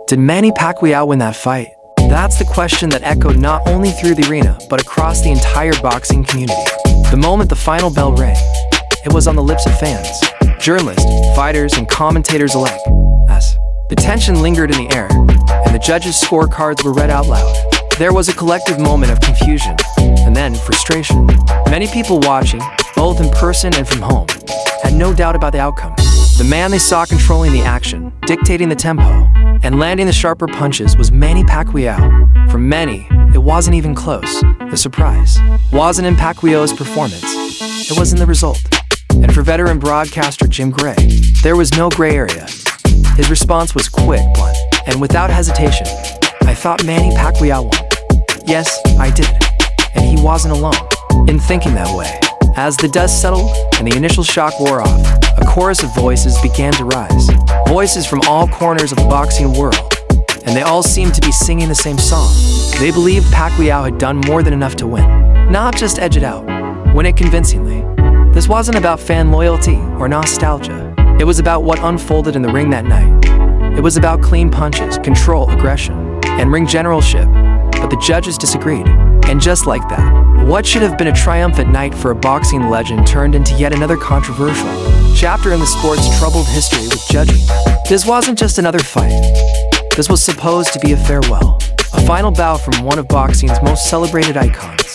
Did Manny Pacquiao win that fight? That's the question that echoed not only through the arena, but across the entire boxing community. The moment the final bell rang, it was on the lips of fans, journalists, fighters, and commentators alike, as the tension lingered in the air, and the judges' scorecards were read out loud. There was a collective moment of confusion, and then frustration. Many people watching, both in person and from home, had no doubt about the outcome. The man they saw controlling the action, dictating the tempo, and landing the sharper punches was Manny Pacquiao. For many, it wasn't even close. The surprise wasn't in Pacquiao's performance, it was in the result. And for veteran broadcaster Jim Gray, there was no gray area. His response was quick, blunt, and without hesitation. I thought Manny Pacquiao won. Yes, I did. And he wasn't alone in thinking that way. As the dust settled and the initial shock wore off, a chorus of voices began to rise. Voices from all corners of the boxing world, and they all seemed to be singing the same song. They believed Pacquiao had done more than enough to win, not just edge it out, win it convincingly. This wasn't about fan loyalty or nostalgia. It was about what unfolded in the ring that night. It was about clean punches, control, aggression, and ring generalship. But the judges disagreed. And just like that, what should have been a triumphant night for a boxing legend turned into yet another controversial chapter in the sport's troubled history with judging. This wasn't just another fight. This was supposed to be a farewell, a final bow from one of boxing's most celebrated icons.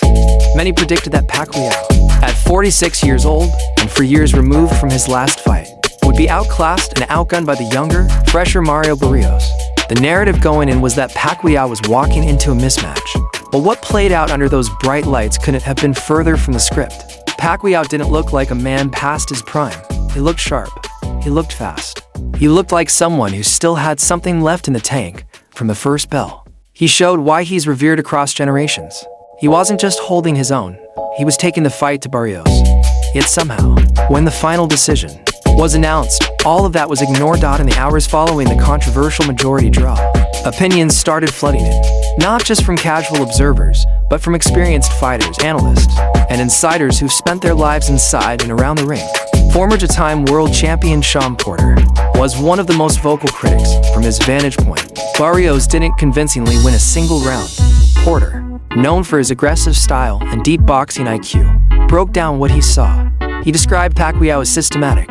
Many predicted that Pacquiao, at 46 years old and for years removed from his last fight, would be outclassed and outgunned by the younger, fresher Mario Barrios. The narrative going in was that Pacquiao was walking into a mismatch. But what played out under those bright lights couldn't have been further from the script. Pacquiao didn't look like a man past his prime. He looked sharp. He looked fast. He looked like someone who still had something left in the tank from the first bell. He showed why he's revered across generations. He wasn't just holding his own. He was taking the fight to Barrios. Yet somehow, when the final decision was announced, all of that was ignored. In the hours following the controversial majority draw, opinions started flooding in, not just from casual observers, but from experienced fighters, analysts, and insiders who've spent their lives inside and around the ring. Former two-time world champion Shawn Porter was one of the most vocal critics. From his vantage point, Barrios didn't convincingly win a single round. Porter, known for his aggressive style and deep boxing IQ, broke down what he saw. He described Pacquiao as systematic,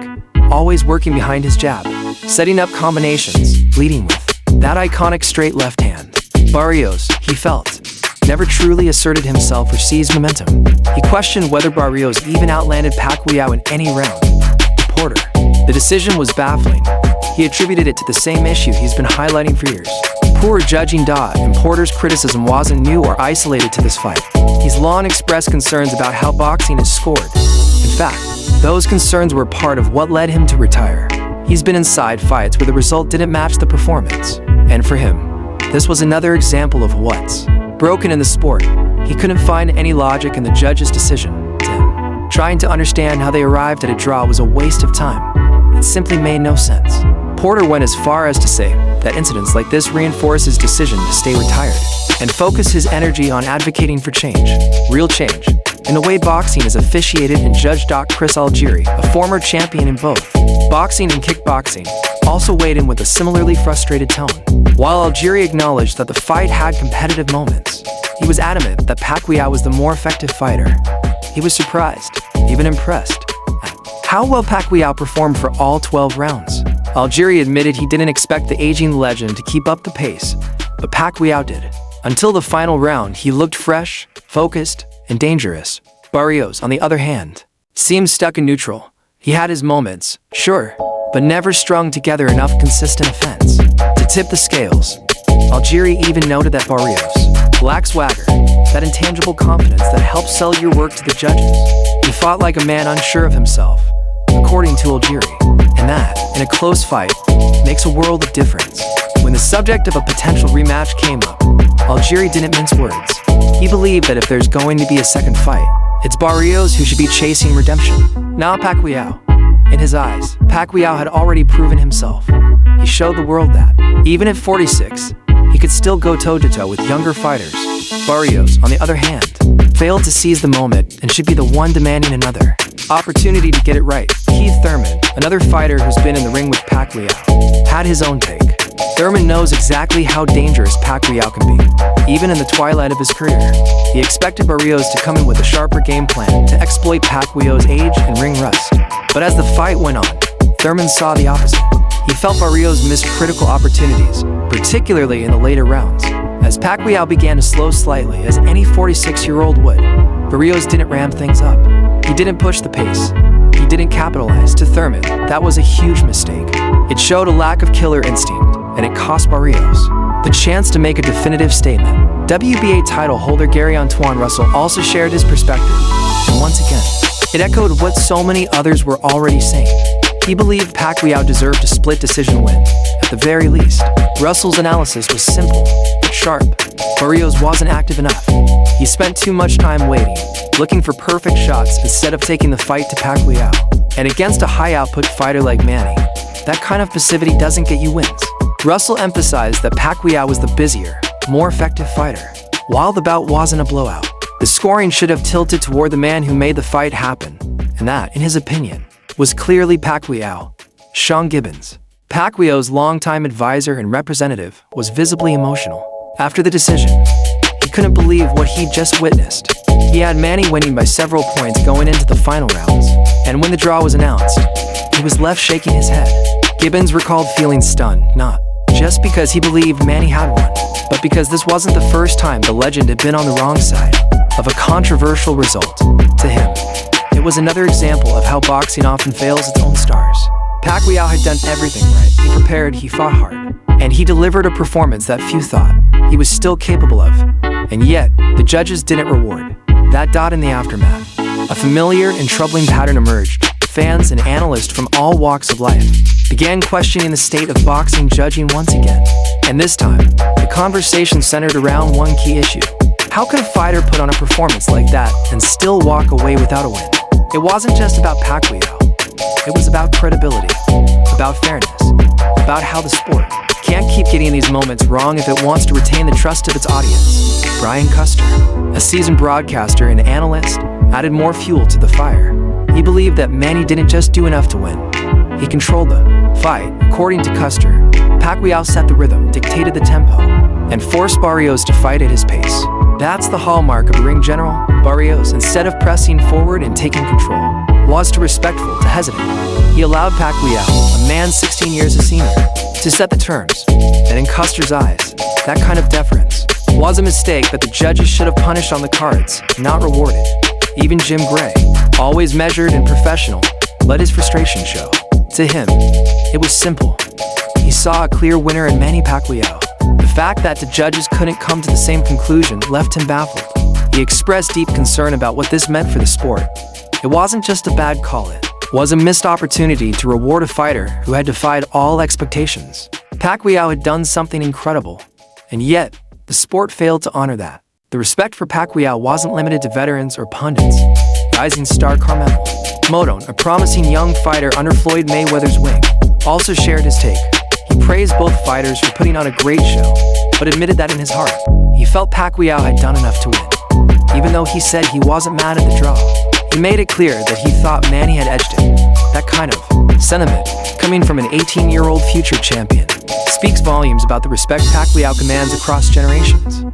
always working behind his jab, setting up combinations, leading with that iconic straight left hand. Barrios, he felt, never truly asserted himself or seized momentum. He questioned whether Barrios even outlanded Pacquiao in any round. To Porter, the decision was baffling. He attributed it to the same issue he's been highlighting for years: poor judging. And Porter's criticism wasn't new or isolated to this fight. He's long expressed concerns about how boxing is scored. In fact, those concerns were part of what led him to retire. He's been inside fights where the result didn't match the performance. And for him, this was another example of what's broken in the sport. He couldn't find any logic in the judge's decision. To him, trying to understand how they arrived at a draw was a waste of time. It simply made no sense. Porter went as far as to say that incidents like this reinforce his decision to stay retired and focus his energy on advocating for change, real change, in the way boxing is officiated and judged. Chris Algieri, a former champion in both boxing and kickboxing, also weighed in with a similarly frustrated tone. While Algieri acknowledged that the fight had competitive moments, he was adamant that Pacquiao was the more effective fighter. He was surprised, even impressed, at how well Pacquiao performed for all 12 rounds. Algieri admitted he didn't expect the aging legend to keep up the pace, but Pacquiao did. Until the final round, he looked fresh, focused, and dangerous. Barrios, on the other hand, seemed stuck in neutral. He had his moments, sure, but never strung together enough consistent offense to tip the scales. Algieri even noted that Barrios lacks swagger, that intangible confidence that helps sell your work to the judges. He fought like a man unsure of himself, according to Algieri, and that, in a close fight, makes a world of difference. When the subject of a potential rematch came up, Algieri didn't mince words. He believed that if there's going to be a second fight, it's Barrios who should be chasing redemption, not Pacquiao. In his eyes, Pacquiao had already proven himself. He showed the world that, even at 46, he could still go toe-to-toe with younger fighters. Barrios, on the other hand, failed to seize the moment and should be the one demanding another opportunity to get it right. Keith Thurman, another fighter who's been in the ring with Pacquiao, had his own take. Thurman knows exactly how dangerous Pacquiao can be. Even in the twilight of his career, he expected Barrios to come in with a sharper game plan to exploit Pacquiao's age and ring rust. But as the fight went on, Thurman saw the opposite. He felt Barrios missed critical opportunities, particularly in the later rounds. As Pacquiao began to slow slightly, as any 46-year-old would, Barrios didn't ram things up. He didn't push the pace. He didn't capitalize. To Thurman, that was a huge mistake. It showed a lack of killer instinct, and it cost Barrios the chance to make a definitive statement. WBA title holder Gary Antoine Russell also shared his perspective, and once again, it echoed what so many others were already saying. He believed Pacquiao deserved a split decision win, at the very least. Russell's analysis was simple, but sharp. Barrios wasn't active enough. He spent too much time waiting, looking for perfect shots instead of taking the fight to Pacquiao. And against a high-output fighter like Manny, that kind of passivity doesn't get you wins. Russell emphasized that Pacquiao was the busier, more effective fighter. While the bout wasn't a blowout, the scoring should have tilted toward the man who made the fight happen, and that, in his opinion, was clearly Pacquiao. Sean Gibbons, Pacquiao's longtime advisor and representative, was visibly emotional. After the decision, he couldn't believe what he'd just witnessed. He had Manny winning by several points going into the final rounds, and when the draw was announced, he was left shaking his head. Gibbons recalled feeling stunned, not just because he believed Manny had won, but because this wasn't the first time the legend had been on the wrong side of a controversial result. To him, it was another example of how boxing often fails its own stars. Pacquiao had done everything right. He prepared, he fought hard, and he delivered a performance that few thought he was still capable of. And yet, the judges didn't reward that. In the aftermath, a familiar and troubling pattern emerged. Fans and analysts from all walks of life began questioning the state of boxing judging once again. And this time, the conversation centered around one key issue. How could a fighter put on a performance like that and still walk away without a win? It wasn't just about Pacquiao. It was about credibility, about fairness, about how the sport can't keep getting these moments wrong if it wants to retain the trust of its audience. Brian Custer, a seasoned broadcaster and analyst, added more fuel to the fire. He believed that Manny didn't just do enough to win. He controlled the fight. According to Custer, Pacquiao set the rhythm, dictated the tempo, and forced Barrios to fight at his pace. That's the hallmark of a ring general. Barrios, instead of pressing forward and taking control, was too respectful to hesitate. He allowed Pacquiao, a man 16 years his senior, to set the terms. And in Custer's eyes, that kind of deference was a mistake that the judges should have punished on the cards, not rewarded. Even Jim Gray, always measured and professional, let his frustration show. To him, it was simple. He saw a clear winner in Manny Pacquiao. The fact that the judges couldn't come to the same conclusion left him baffled. He expressed deep concern about what this meant for the sport. It wasn't just a bad call, it was a missed opportunity to reward a fighter who had defied all expectations. Pacquiao had done something incredible, and yet, the sport failed to honor that. The respect for Pacquiao wasn't limited to veterans or pundits. Rising star Carmelo Modone, a promising young fighter under Floyd Mayweather's wing, also shared his take. He praised both fighters for putting on a great show, but admitted that in his heart, he felt Pacquiao had done enough to win. Even though he said he wasn't mad at the draw, he made it clear that he thought Manny had edged it. That kind of sentiment, coming from an 18-year-old future champion, speaks volumes about the respect Pacquiao commands across generations.